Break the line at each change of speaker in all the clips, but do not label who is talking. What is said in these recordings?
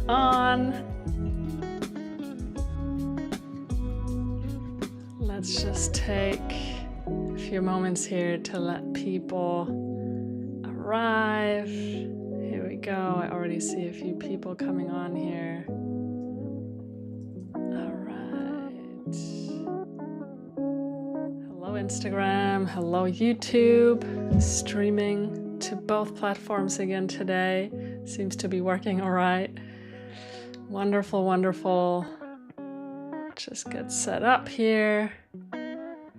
we're on. Let's just take a few moments here to let people arrive. Here we go. I already see a few people coming on here. All right. Hello, Instagram. Hello, YouTube. Streaming to both platforms again today. Seems to be working all right. Wonderful, wonderful. Just get set up here.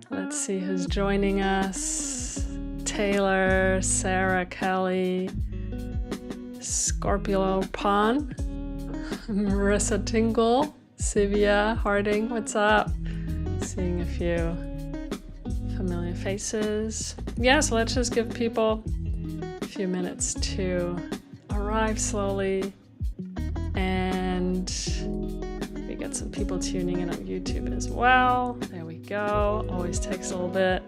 Let's see who's joining us. Taylor, Sarah, Kelly, Scorpio Pon, Marissa Tingle, Sivia Harding, what's up? Seeing a few familiar faces. Yeah, so let's just give people a few minutes to arrive slowly, and we get some people tuning in on YouTube as well. There we go. Always takes a little bit.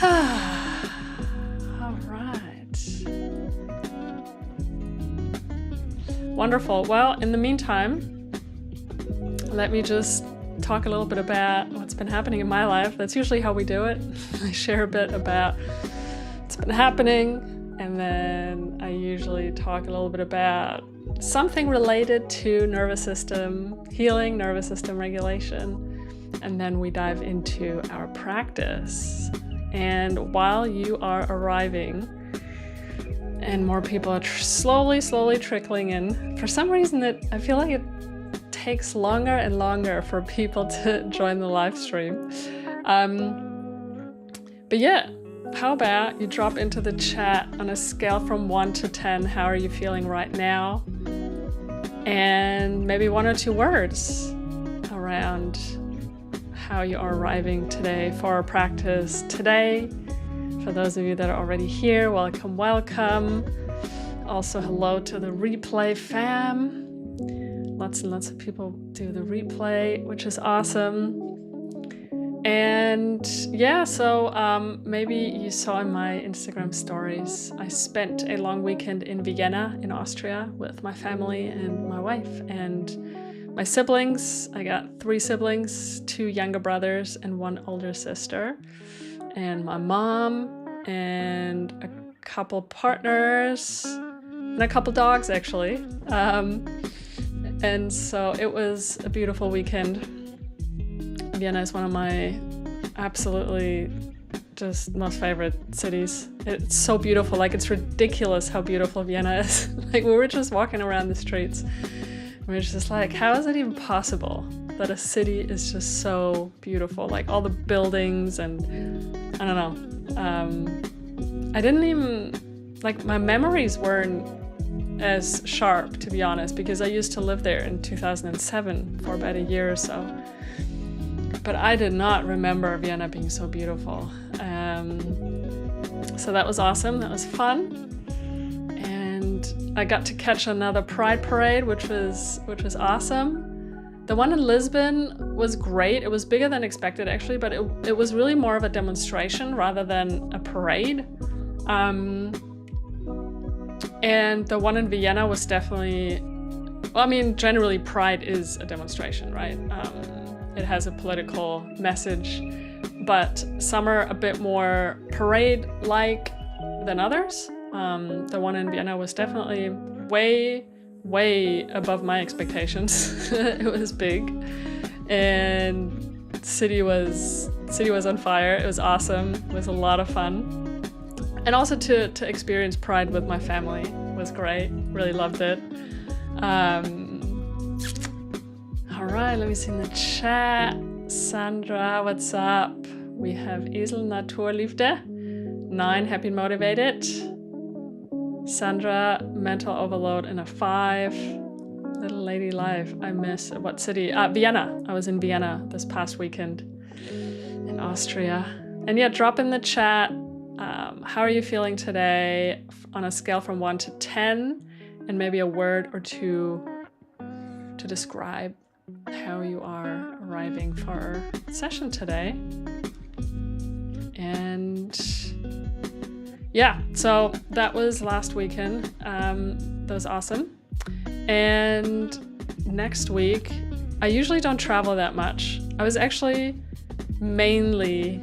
All right. Wonderful. Well, in the meantime, let me just talk a little bit about what's been happening in my life. That's usually how we do it. I share a bit about what's been happening, and then I usually talk a little bit about something related to nervous system healing, nervous system regulation, and then we dive into our practice. And while you are arriving and more people are slowly trickling in, for some reason I feel like it takes longer and longer for people to join the live stream. But yeah, how about you drop into the chat on a scale from 1 to 10, how are you feeling right now? And maybe 1 or 2 words around how you are arriving today for our practice today. For those of you that are already here, welcome, welcome. Also, hello to the replay fam. Lots and lots of people do the replay, which is awesome. And yeah, so maybe you saw in my Instagram stories, I spent a long weekend in Vienna in Austria with my family and my wife and my siblings. I got 3 siblings, 2 younger brothers and 1 older sister, and my mom and a couple partners and a couple dogs actually. And so it was a beautiful weekend. Vienna is one of my absolutely just most favorite cities. It's so beautiful. Like, it's ridiculous how beautiful Vienna is. Like, we were just walking around the streets. We were just like, how is it even possible that a city is just so beautiful? Like, all the buildings and I don't know. I didn't even, like, my memories weren't as sharp, to be honest, because I used to live there in 2007 for about a year or so. But I did not remember Vienna being so beautiful. So that was awesome. That was fun. And I got to catch another Pride parade, which was awesome. The one in Lisbon was great. It was bigger than expected, actually, but it was really more of a demonstration rather than a parade. And the one in Vienna was definitely, well, I mean, generally Pride is a demonstration, right? It has a political message, but some are a bit more parade-like than others. The one in Vienna was definitely way above my expectations. It was big, and the city was on fire. It was awesome. It was a lot of fun. And also to experience Pride with my family was great. Really loved it. All right, let me see in the chat. Sandra, what's up? We have Esel Naturliefde. 9, happy and motivated. Sandra, mental overload in a 5. Little lady life, I miss. What city? Vienna. I was in Vienna this past weekend in Austria. And yeah, drop in the chat. How are you feeling today on a scale from 1 to 10? And maybe a word or 2 to describe how you are arriving for our session today. And yeah, so that was last weekend. That was awesome. And next week, I usually don't travel that much. I was actually mainly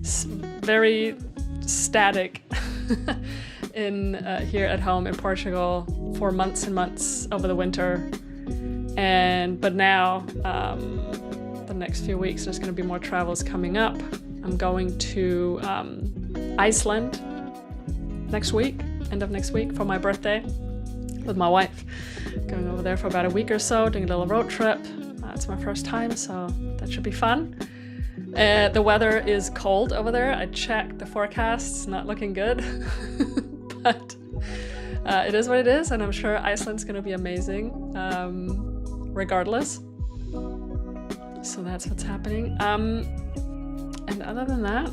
very static in here at home in Portugal for months and months over the winter. But now, the next few weeks, there's going to be more travels coming up. I'm going to Iceland next week, end of next week, for my birthday with my wife. Going over there for about a week or so, doing a little road trip. It's my first time, so that should be fun. The weather is cold over there. I checked the forecast, it's not looking good. But it is what it is, and I'm sure Iceland's going to be amazing regardless. So that's what's happening. And other than that,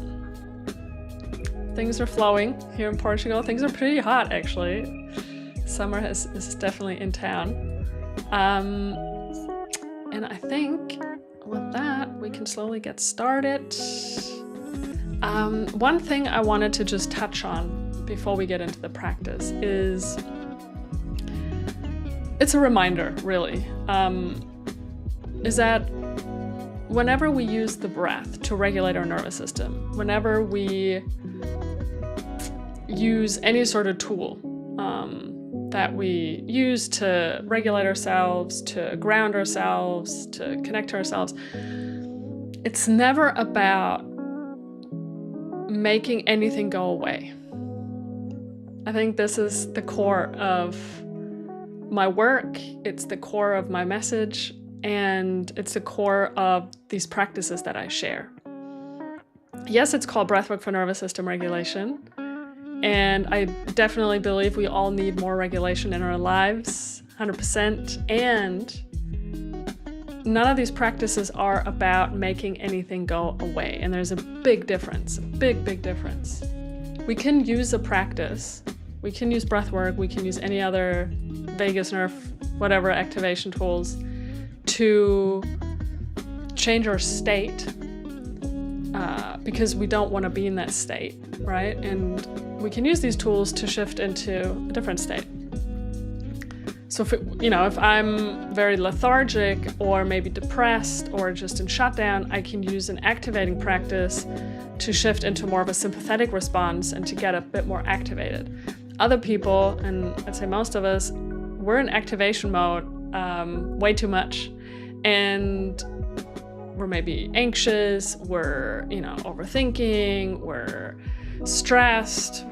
things are flowing here in Portugal. Things are pretty hot, actually. Summer is definitely in town. And I think with that, we can slowly get started. One thing I wanted to just touch on before we get into the practice is, it's a reminder, really, is that whenever we use the breath to regulate our nervous system, whenever we use any sort of tool that we use to regulate ourselves, to ground ourselves, to connect to ourselves, it's never about making anything go away. I think this is the core of my work, it's the core of my message, and it's the core of these practices that I share. Yes, it's called Breathwork for nervous system regulation, and I definitely believe we all need more regulation in our lives, 100%, and none of these practices are about making anything go away, and there's a big difference, a big difference. We can use a practice, we can use breathwork, we can use any other vagus nerve, whatever activation tools to change our state because we don't want to be in that state, right? And we can use these tools to shift into a different state. So if I'm very lethargic or maybe depressed or just in shutdown, I can use an activating practice to shift into more of a sympathetic response and to get a bit more activated. Other people, and I'd say most of us, we're in activation mode way too much. And we're maybe anxious, we're, overthinking, we're stressed,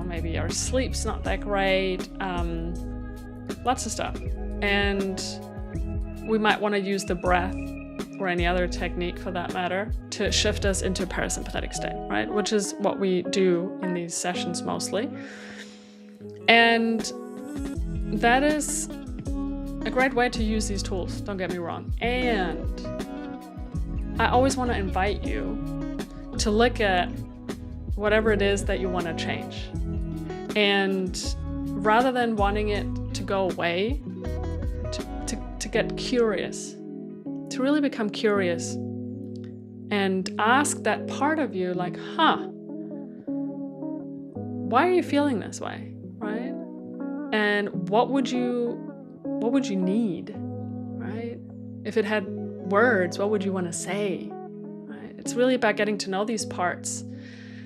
maybe our sleep's not that great, lots of stuff. And we might want to use the breath or any other technique for that matter to shift us into a parasympathetic state, right? Which is what we do in these sessions mostly. And that is a great way to use these tools, don't get me wrong. And I always want to invite you to look at whatever it is that you want to change. And rather than wanting it to go away, to get curious, to really become curious and ask that part of you, like, why are you feeling this way, right? And what would you need, right? If it had words, what would you want to say, right? It's really about getting to know these parts.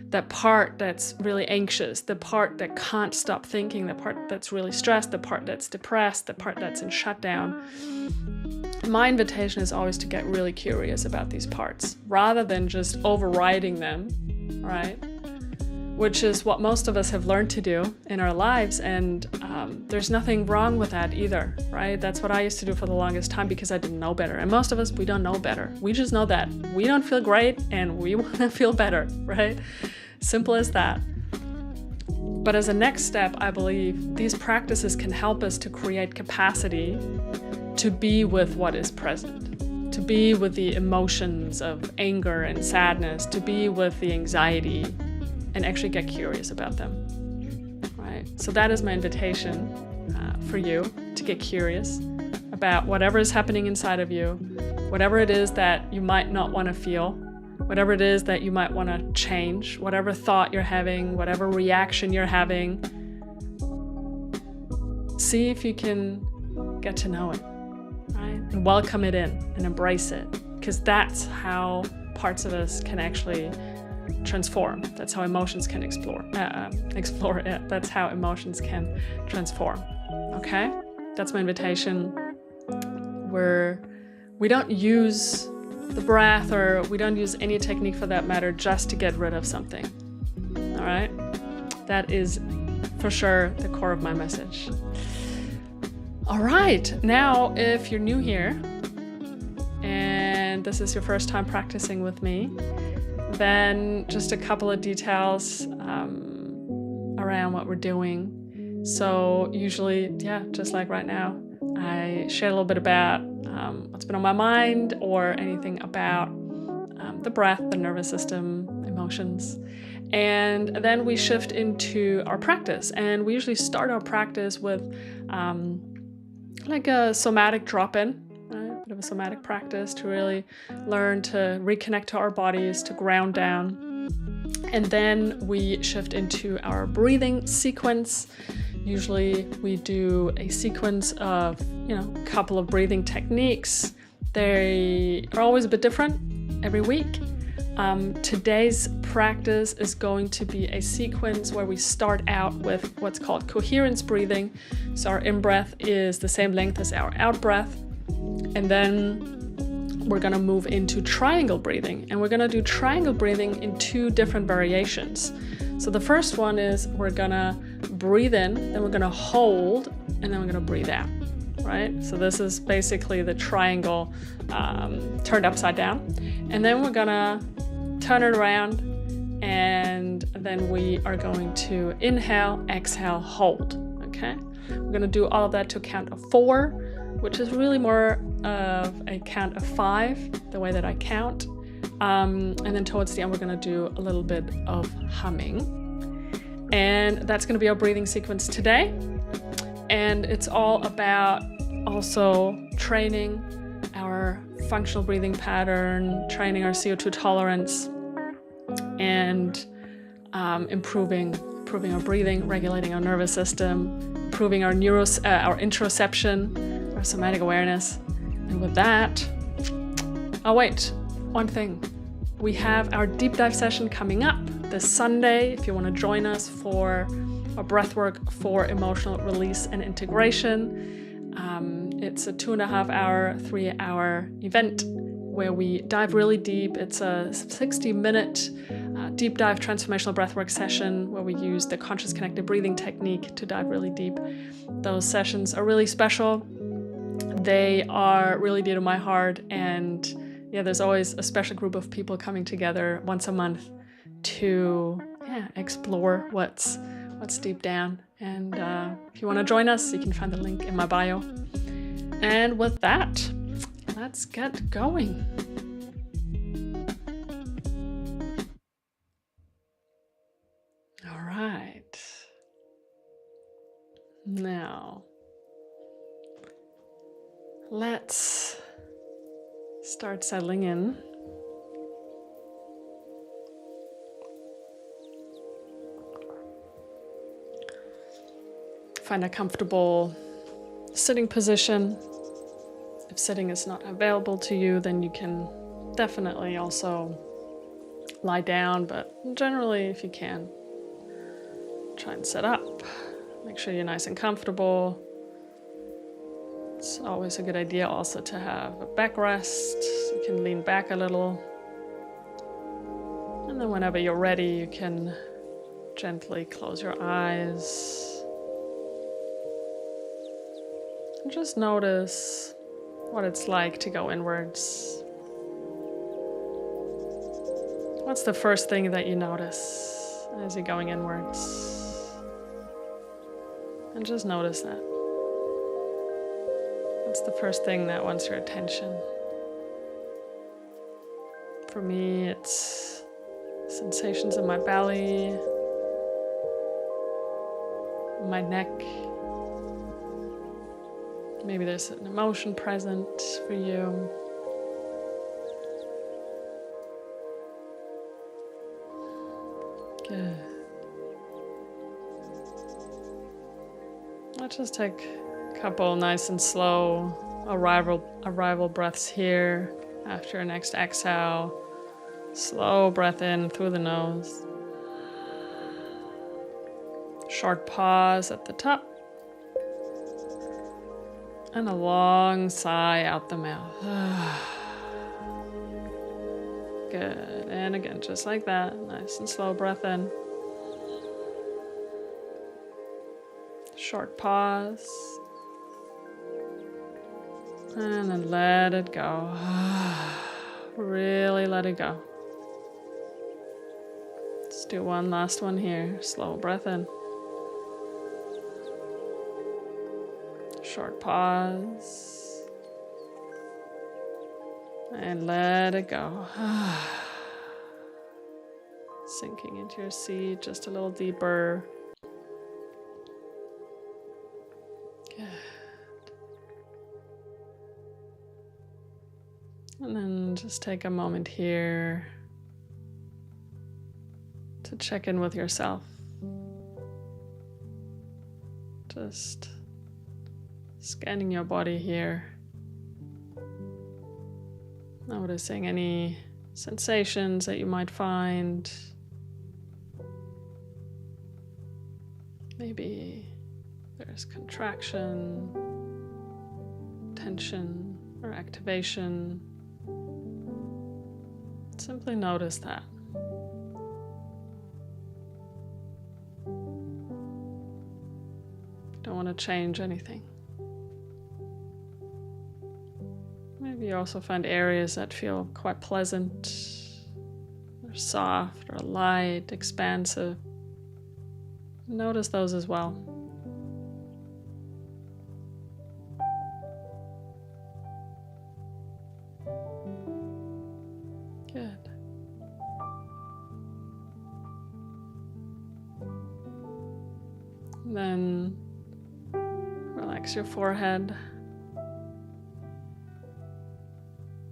That part that's really anxious, the part that can't stop thinking, the part that's really stressed, the part that's depressed, the part that's in shutdown. My invitation is always to get really curious about these parts rather than just overriding them, right? Which is what most of us have learned to do in our lives, and there's nothing wrong with that either, right? That's what I used to do for the longest time because I didn't know better. And most of us, we don't know better. We just know that we don't feel great and we want to feel better, right? Simple as that. But as a next step, I believe these practices can help us to create capacity to be with what is present, to be with the emotions of anger and sadness, to be with the anxiety, and actually get curious about them, right? So that is my invitation for you to get curious about whatever is happening inside of you, whatever it is that you might not want to feel, whatever it is that you might want to change, whatever thought you're having, whatever reaction you're having. See if you can get to know it, right? And welcome it in and embrace it, because that's how parts of us can actually transform. That's how emotions can explore it. That's how emotions can transform. Okay? That's my invitation. We don't use the breath, or we don't use any technique for that matter, just to get rid of something. All right? That is for sure the core of my message. All right. Now, if you're new here and this is your first time practicing with me, then just a couple of details around what we're doing. So usually, just like right now, I share a little bit about what's been on my mind, or anything about the breath, the nervous system, emotions. And then we shift into our practice. And we usually start our practice with like a somatic drop-in, right? A bit of a somatic practice to really learn to reconnect to our bodies, to ground down. And then we shift into our breathing sequence. Usually we do a sequence of, a couple of breathing techniques. They are always a bit different every week. Today's practice is going to be a sequence where we start out with what's called coherence breathing. So our in-breath is the same length as our out-breath. And then we're going to move into triangle breathing. And we're going to do triangle breathing in two different variations. So the first one is we're going to breathe in, then we're going to hold, and then we're going to breathe out. Right? So this is basically the triangle turned upside down. And then we're going to turn it around, and then we are going to inhale, exhale, hold. Okay? We're going to do all of that to a count of 4, which is really more of a count of 5, the way that I count. And then towards the end, we're going to do a little bit of humming. And that's going to be our breathing sequence today. And it's all about also training our functional breathing pattern, training our CO2 tolerance, and improving our breathing, regulating our nervous system, improving our interoception, our somatic awareness. And with that, one thing. We have our deep dive session coming up this Sunday. If you want to join us for a breathwork for emotional release and integration. It's a 2.5-hour, 3-hour event where we dive really deep. It's a 60-minute deep dive transformational breathwork session where we use the conscious connected breathing technique to dive really deep. Those sessions are really special. They are really dear to my heart, and there's always a special group of people coming together once a month to explore what's deep down. And if you want to join us, you can find the link in my bio. And with that, let's get going. All right. Now, let's start settling in. Find a comfortable sitting position. If sitting is not available to you, then you can definitely also lie down, but generally, if you can, try and sit up. Make sure you're nice and comfortable. It's always a good idea also to have a backrest. You can lean back a little. And then whenever you're ready, you can gently close your eyes. And just notice what it's like to go inwards. What's the first thing that you notice as you're going inwards? And just notice that. What's the first thing that wants your attention? For me, it's sensations in my belly, my neck. Maybe there's an emotion present for you. Good. Let's just take a Couple nice and slow arrival breaths here after your next exhale. Slow breath in through the nose. Short pause at the top. And a long sigh out the mouth. Good. And again, just like that. Nice and slow breath in. Short pause. And then let it go. Really let it go. Let's do one last one here. Slow breath in. Short pause. And let it go. Sinking into your seat just a little deeper. Good. And then just take a moment here to check in with yourself. Just scanning your body here. Noticing any sensations that you might find. Maybe there's contraction, tension, or activation. Simply notice that. Don't want to change anything. Maybe you also find areas that feel quite pleasant, or soft, or light, expansive. Notice those as well. Good. And then relax your forehead.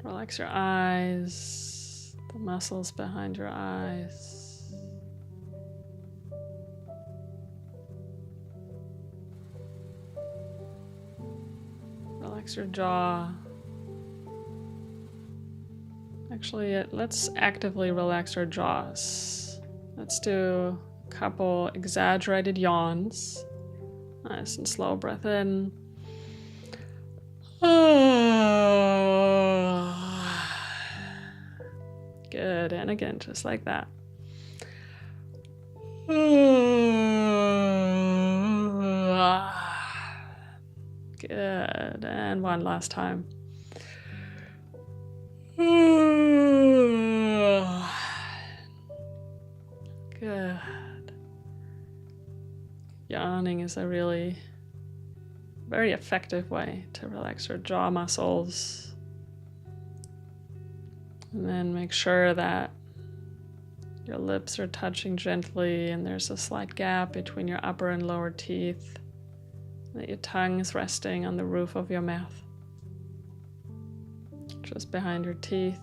Relax your eyes, the muscles behind your eyes. Relax your jaw. Actually, let's actively relax our jaws. Let's do a couple exaggerated yawns. Nice and slow breath in. Good, and again, just like that. Good, and one last time. Good. Yawning is a really very effective way to relax your jaw muscles. And then make sure that your lips are touching gently and there's a slight gap between your upper and lower teeth. That your tongue is resting on the roof of your mouth. Just behind your teeth.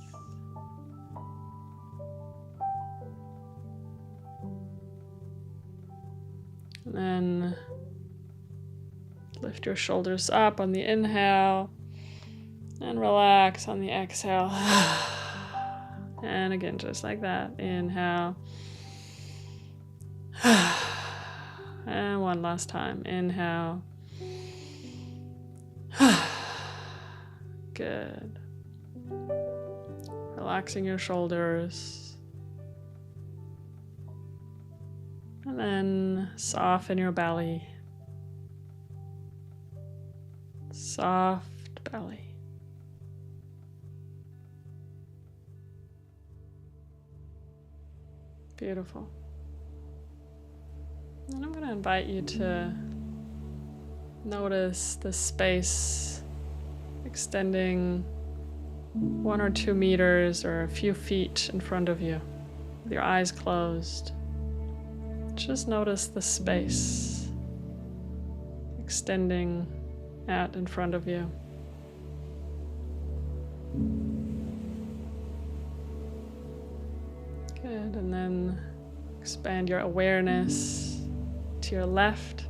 And then lift your shoulders up on the inhale and relax on the exhale. And again, just like that. Inhale. And one last time. Inhale. Good. Relaxing your shoulders. And then soften your belly. Soft belly. Beautiful. And I'm going to invite you to notice the space extending 1 or 2 meters or a few feet in front of you, with your eyes closed. Just notice the space extending out in front of you. Good, and then expand your awareness to your left,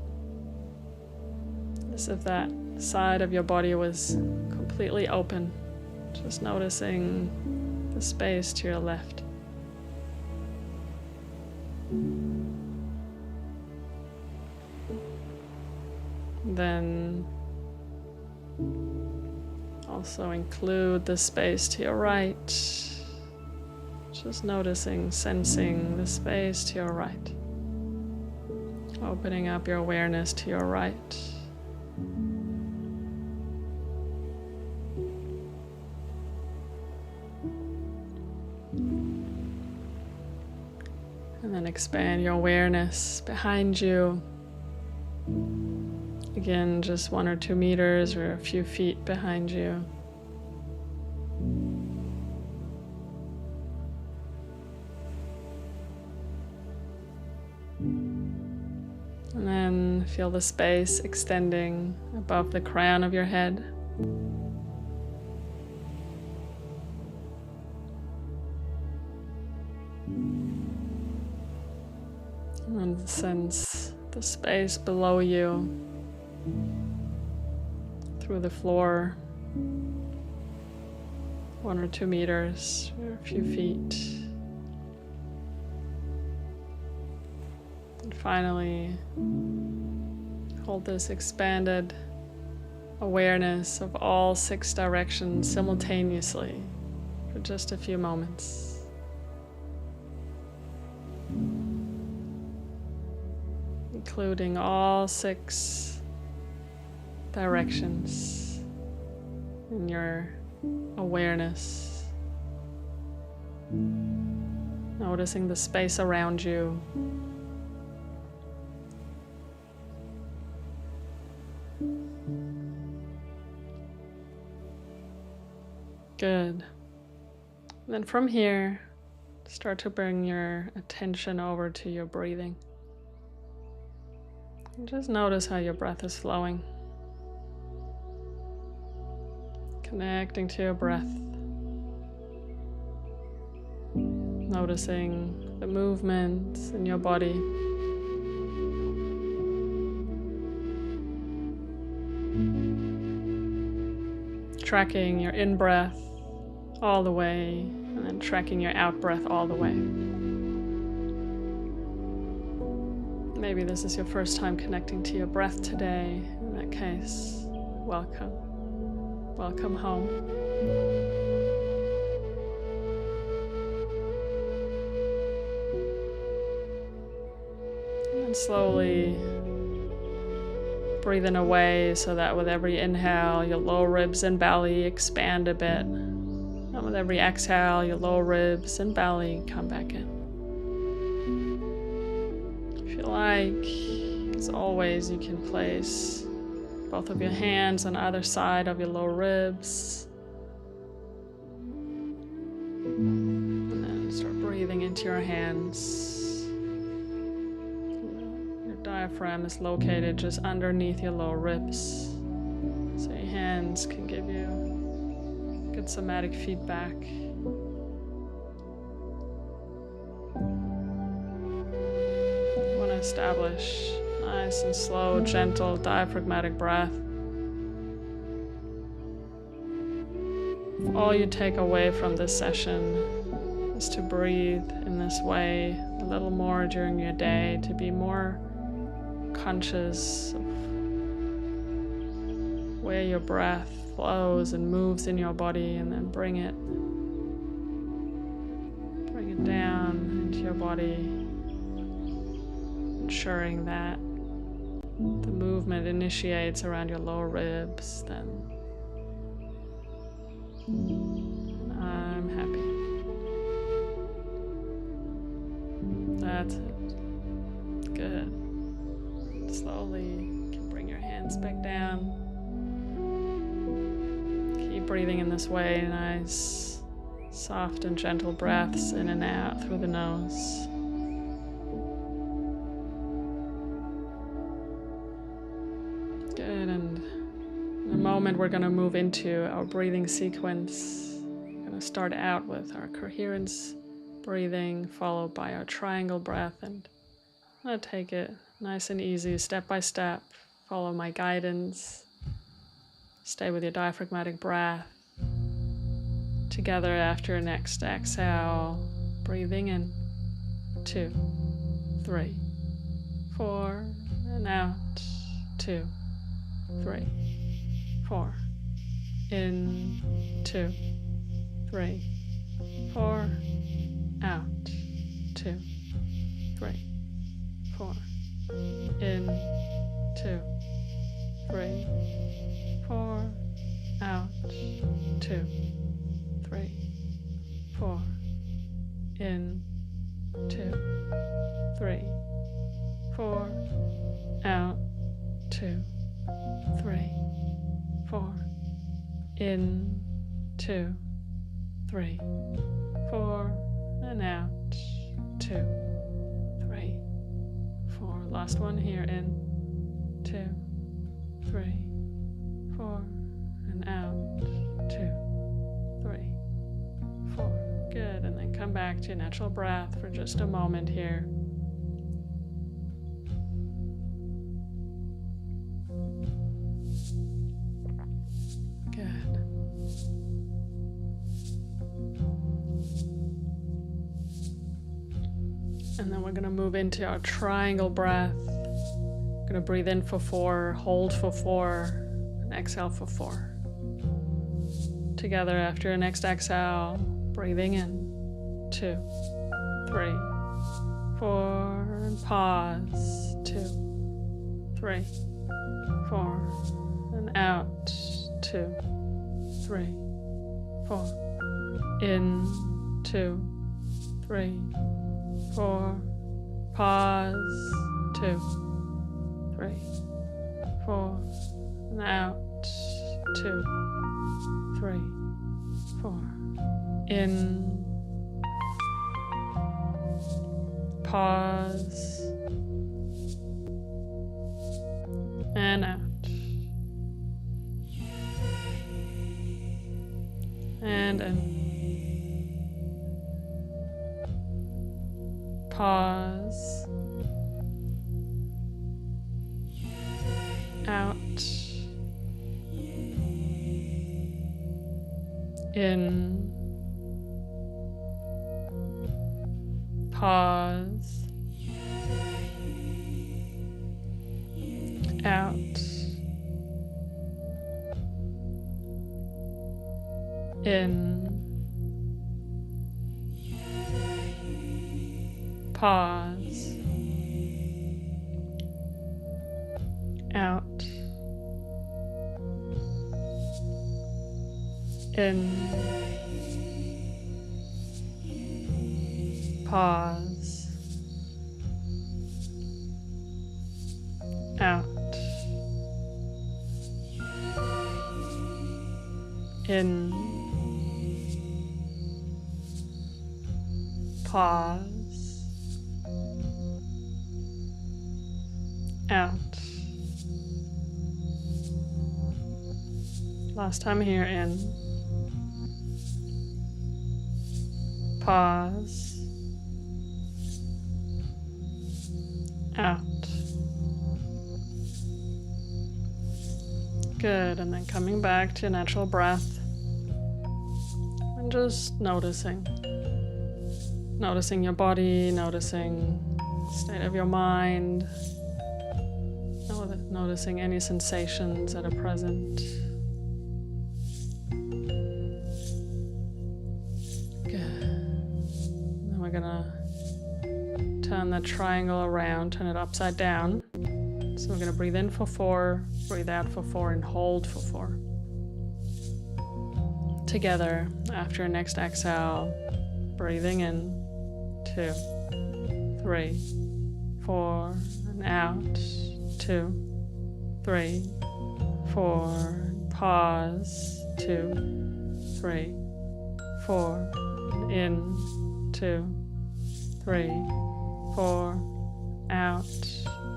as if that side of your body was completely open. Just noticing the space to your left. Then also include the space to your right. Just noticing, sensing the space to your right. Opening up your awareness to your right. And then expand your awareness behind you. Again, just 1 or 2 meters or a few feet behind you. And then feel the space extending above the crown of your head. And sense the space below you, through the floor, 1 or 2 meters or a few feet. And finally, hold this expanded awareness of all 6 directions simultaneously for just a few moments. Including all 6 directions in your awareness. Noticing the space around you. Good. And then from here, start to bring your attention over to your breathing. And just notice how your breath is flowing. Connecting to your breath. Noticing the movements in your body. Tracking your in-breath all the way, and then tracking your out-breath all the way. Maybe this is your first time connecting to your breath today. In that case, welcome. Welcome home. And slowly breathe in away so that with every inhale, your lower ribs and belly expand a bit. And with every exhale, your lower ribs and belly come back in. If you like, as always, you can place both of your hands on either side of your lower ribs. And then start breathing into your hands. Your diaphragm is located just underneath your lower ribs. So your hands can give you good somatic feedback. You want to establish nice and slow, gentle, diaphragmatic breath. If all you take away from this session is to breathe in this way a little more during your day, to be more conscious of where your breath flows and moves in your body, and then bring it down into your body, ensuring that the movement initiates around your lower ribs, then I'm happy. That's it. Good. Slowly you can bring your hands back down. Keep breathing in this way, nice, soft and gentle breaths in and out through the nose. Good, and in a moment we're going to move into our breathing sequence. We're going to start out with our coherence breathing, followed by our triangle breath, and I'm going to take it nice and easy, step by step, follow my guidance. Stay with your diaphragmatic breath. Together after your next exhale, breathing in, 2, 3, 4, and out, 2, 3, 4, in, 2, 3, 4, out, 2, 3, 4, in, 2, 3, 4, out, 2, 3, 4, in, 2, 3, 4, out, 2, 3, 4, in, 2, 3, 4, and out, 2, 3, 4. Last one here, in, 2, 3, 4, and out, 2, 3, 4. Good, and then come back to your natural breath for just a moment here. Good. And then we're going to move into our triangle breath. We're going to breathe in for 4, hold for 4, and exhale for 4. Together after your next exhale, breathing in, 2, 3, 4, and pause, 2, 3, 4, and out, 2, 3, 4, in, 2, 3, 4, pause, 2, 3, 4, and out, 2, 3, 4, in, pause, and out, and in. Pause, out, in, pause, out, in, pause, out, in, pause, out, in, pause, out. Last time here, in, pause, out. Good, and then coming back to your natural breath and just noticing your body, noticing the state of your mind, noticing any sensations that are present. Gonna turn the triangle around, turn it upside down. So we're gonna breathe in for 4, breathe out for 4, and hold for 4. Together after your next exhale, breathing in, 2, 3, 4, and out, 2, 3, 4, pause, 2, 3, 4, and in, 2, 3, 4, out,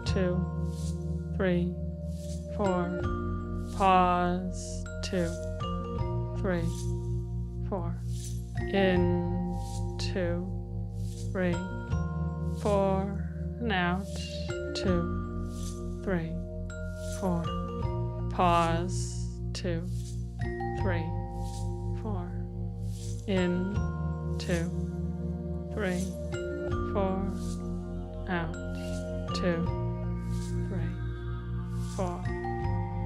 2, 3, 4, pause, 2, 3, 4, in, 2, 3, 4, and out, 2, 3, 4, pause, 2, 3, 4. In, 2, 3, 4. Out, 2, 3, 4.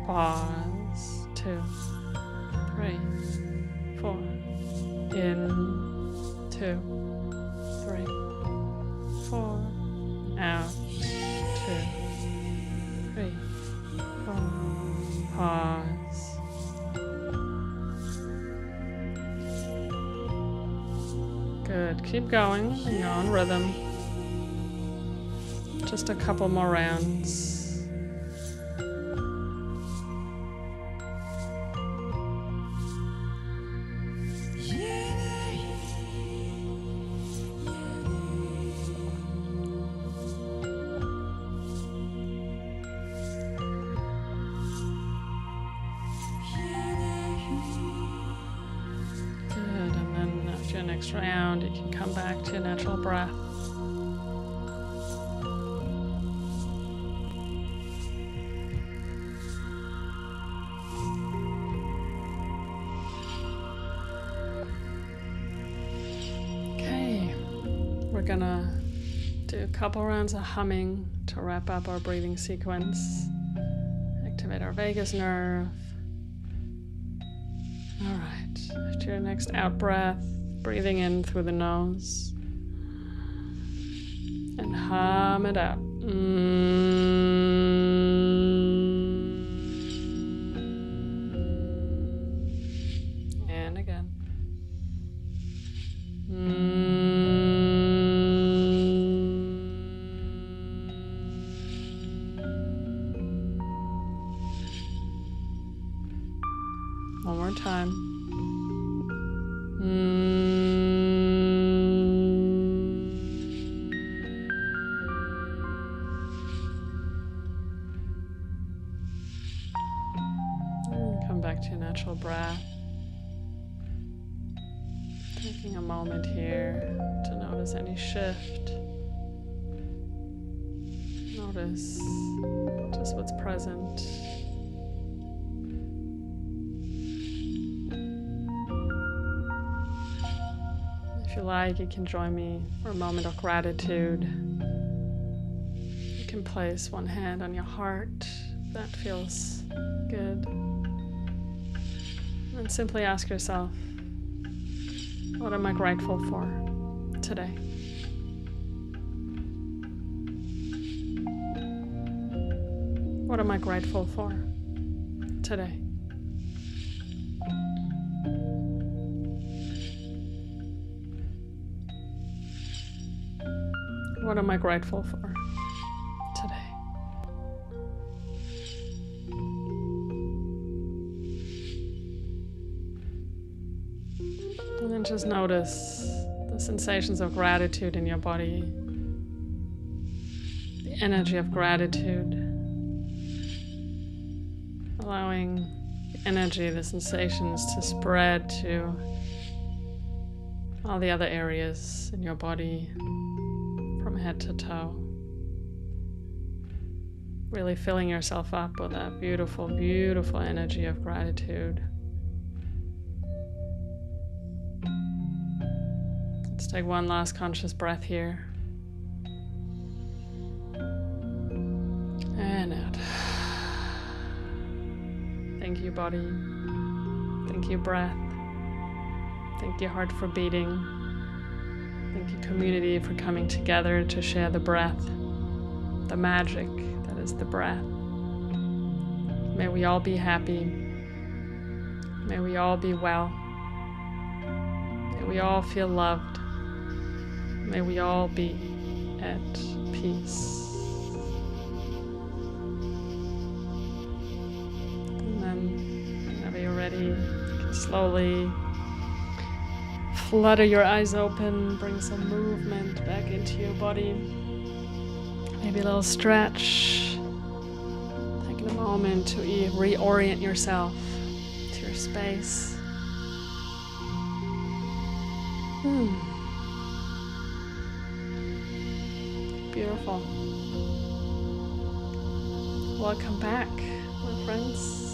Pause, 2, 3, 4. In, 2, 3, 4. Out, 2, 3, 4. Pause. Good. Keep going in your own rhythm. Just a couple more rounds. Next round, you can come back to your natural breath. Okay, we're gonna do a couple rounds of humming to wrap up our breathing sequence. Activate our vagus nerve. All right, after your next out breath, breathing in through the nose and hum it out. And again. One more time. Come back to your natural breath. Taking a moment here to notice any shift. Notice just what's present. If you like, you can join me for a moment of gratitude. You can place one hand on your heart if that feels good. And simply ask yourself, what am I grateful for today? What am I grateful for today? What am I grateful for today? And then just notice the sensations of gratitude in your body, the energy of gratitude, allowing the energy, the sensations to spread to all the other areas in your body from head to toe. Really filling yourself up with that beautiful, beautiful energy of gratitude. Let's take one last conscious breath here. And out. Thank you, body. Thank you, breath. Thank you, heart, for beating. Thank you, community, for coming together to share the breath, the magic that is the breath. May we all be happy. May we all be well. May we all feel loved. May we all be at peace. And then, whenever you're ready, you can slowly flutter your eyes open, bring some movement back into your body. Maybe a little stretch. Taking a moment to reorient yourself to your space. Beautiful. Welcome back, my friends.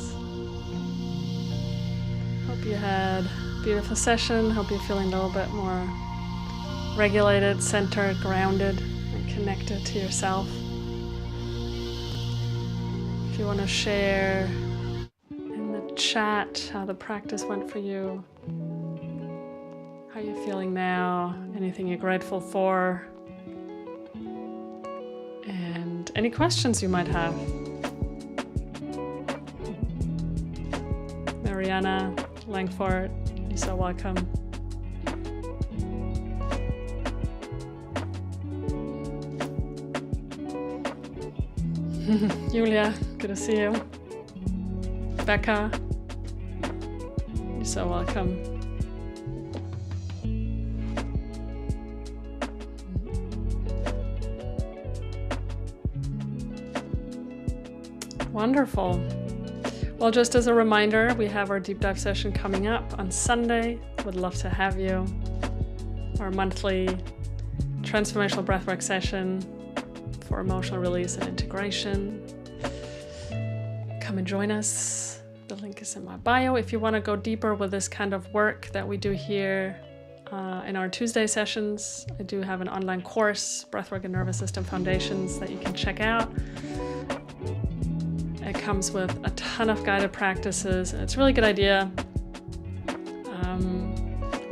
Hope you had a beautiful session. Hope you're feeling a little bit more regulated, centered, grounded, and connected to yourself. If you want to share in the chat how the practice went for you, how you're feeling now, anything you're grateful for, and any questions you might have. Mariana Langford, you're so welcome. Julia, good to see you. Becca, you're so welcome. Wonderful. Well, just as a reminder, we have our deep dive session coming up on Sunday. Would love to have you. Our monthly transformational breathwork session for emotional release and integration. Come and join us. The link is in my bio. If you want to go deeper with this kind of work that we do here in our Tuesday sessions, I do have an online course, Breathwork and Nervous System Foundations, that you can check out. It comes with a ton of guided practices, and it's a really good idea.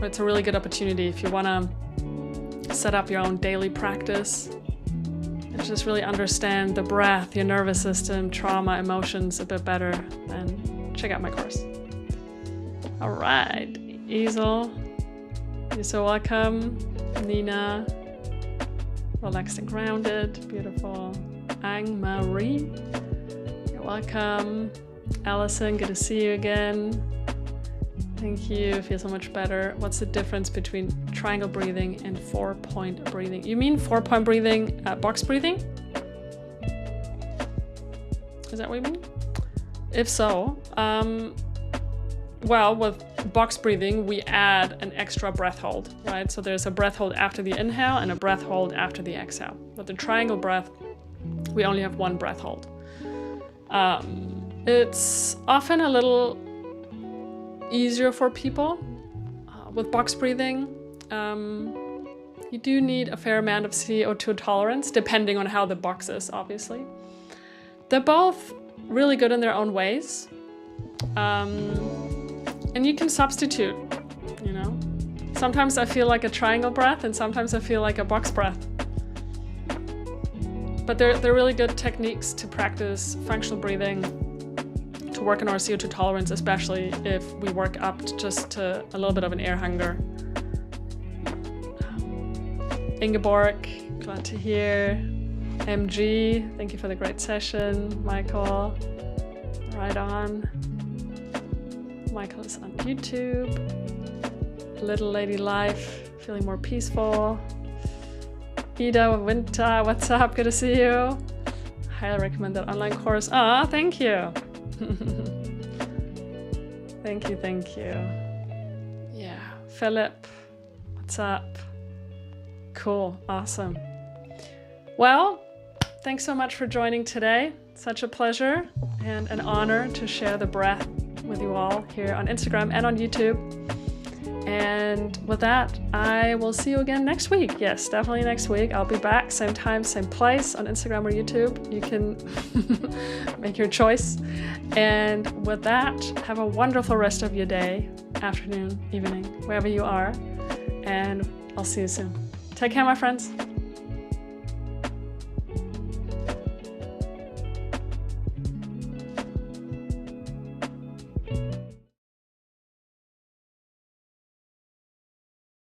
It's a really good opportunity if you want to set up your own daily practice and just really understand the breath, your nervous system, trauma, emotions a bit better, then check out my course. All right, Easel, you're so welcome. Nina, relaxed and grounded, beautiful. Ang Marie, you're welcome. Allison, good to see you again. Thank you, feel so much better. What's the difference between triangle breathing and 4-point breathing? You mean 4-point breathing, box breathing? Is that what you mean? If so, well, with box breathing, we add an extra breath hold, right? So there's a breath hold after the inhale and a breath hold after the exhale. With the triangle breath, we only have one breath hold. It's often a little easier for people. With box breathing, you do need a fair amount of CO2 tolerance, depending on how the box is, obviously. They're both really good in their own ways. And you can substitute, you know. Sometimes I feel like a triangle breath, and sometimes I feel like a box breath. But they're really good techniques to practice functional breathing, to work on our CO2 tolerance, especially if we work up to a little bit of an air hunger. Ingeborg, glad to hear. MG, thank you for the great session. Michael, right on. Michael is on YouTube. Little Lady Life, feeling more peaceful. Ida Winter, what's up? Good to see you. Highly recommend that online course. Ah, thank you. Thank you. Yeah, Philip, what's up? Cool, awesome. Well, thanks so much for joining today. Such a pleasure and an honor to share the breath with you all here on Instagram and on YouTube. And with that, I will see you again next week. Yes, definitely next week. I'll be back, same time, same place on Instagram or YouTube. You can make your choice. And with that, have a wonderful rest of your day, afternoon, evening, wherever you are. And I'll see you soon. Take care, my friends.